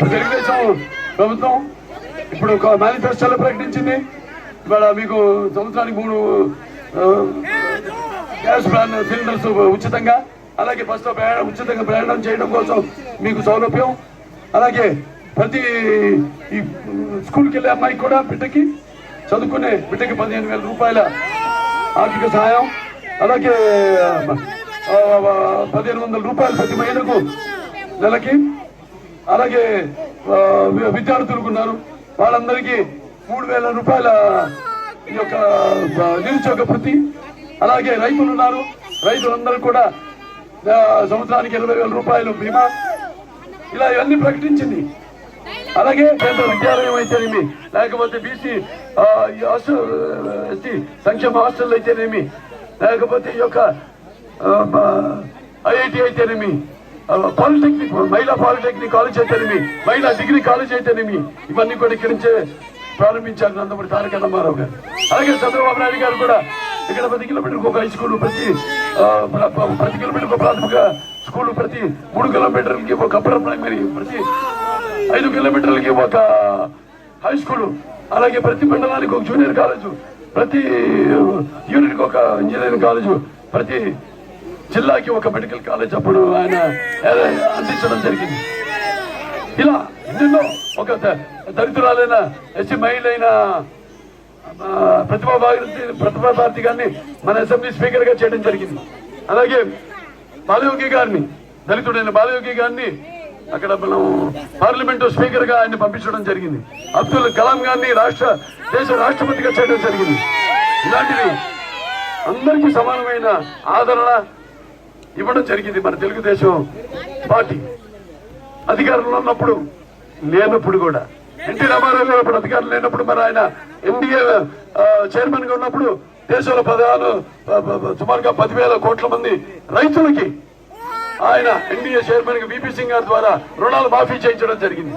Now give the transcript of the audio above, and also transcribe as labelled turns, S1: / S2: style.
S1: తెలుగుదేశం ప్రభుత్వం ఇప్పుడు ఒక మేనిఫెస్టోలో ప్రకటించింది. ఇవాళ మీకు సంవత్సరానికి 3 గ్యాస్ సిలిండర్స్ ఉచితంగా, అలాగే బస్సులో ఉచితంగా ప్రయాణం చేయడం కోసం మీకు సౌలభ్యం, అలాగే ప్రతి ఈ స్కూల్కి వెళ్ళే అమ్మాయికి కూడా బిడ్డకి చదువుకునే బిడ్డకి 15,000 రూపాయల ఆర్థిక సహాయం, అలాగే 1,500 రూపాయలు ప్రతి మహిళకు నెలకి, అలాగే విద్యార్థులకు ఉన్నారు వాళ్ళందరికీ 3,000 రూపాయల ఈ యొక్క నిరుద్యోగ వృత్తి, అలాగే రైతులు ఉన్నారు రైతులందరూ కూడా సంవత్సరానికి 20,000 రూపాయలు బీమా, ఇలా ఇవన్నీ ప్రకటించింది. అలాగే కేంద్ర విద్యాలయం అయితేనేమి, లేకపోతే బీసీ ఎస్టీ సంక్షేమ హాస్టల్ అయితేనేమి, లేకపోతే ఈ యొక్క ఐఐటి అయితేనేమి, పాలిటెక్నిక్ మహిళా పాలిటెక్నిక్ కాలేజ్ అయితేనేమి, మహిళా డిగ్రీ కాలేజ్ అయితేనేమి, ఇవన్నీ కూడా ఇక్కడి నుంచే ప్రారంభించారు నందమూరి తారక రామారావు గారు. అలాగే చంద్రబాబు నాయుడు గారు కూడా ఇక్కడ 10 కిలోమీటర్లకు ఒక హై స్కూల్, ప్రతి కిలోమీటర్కి ఒక ప్రాథమిక స్కూల్, ప్రతి 3 కిలోమీటర్లకి ఒక అప్పర్ ప్రైమరీ, ప్రతి 5 కిలోమీటర్లకి ఒక హై స్కూల్, అలాగే ప్రతి మండలానికి ఒక జూనియర్ కాలేజు, ప్రతి యూనిట్కి ఒక ఇంజనీరింగ్ కాలేజు, ప్రతి జిల్లాకి ఒక మెడికల్ కాలేజ్ అప్పుడు ఆయన అందించడం జరిగింది. ఇలా ఎన్నెన్నో, ఒక దళితురాలైన ఎస్సీ మహిళ అయిన ప్రతిభా భారతి గారిని మన అసెంబ్లీ స్పీకర్ గా చేయడం జరిగింది. అలాగే బాలయోగి గారిని, దళితుడైన బాలయోగి గారిని అక్కడ మనం పార్లమెంటు స్పీకర్ గా ఆయన పంపించడం జరిగింది. అబ్దుల్ కలాం గారిని దేశ రాష్ట్రపతిగా చేయడం జరిగింది. ఇలాంటివి అందరికీ సమానమైన ఆదరణ ఇవ్వడం జరిగింది మన తెలుగుదేశం పార్టీ. అధికారంలో ఉన్నప్పుడు లేనప్పుడు కూడా, ఎన్టీ రామారావు గారు అప్పుడు అధికారం లేనప్పుడు మరి ఆయన ఎన్డీఏ చైర్మన్ గా ఉన్నప్పుడు దేశంలో సుమారుగా 10,000 కోట్ల మంది రైతులకి ఆయన ఎన్డీఏ చైర్మన్ గా వీపీ సింగ్ గారి ద్వారా రుణాలు మాఫీ చేయించడం జరిగింది.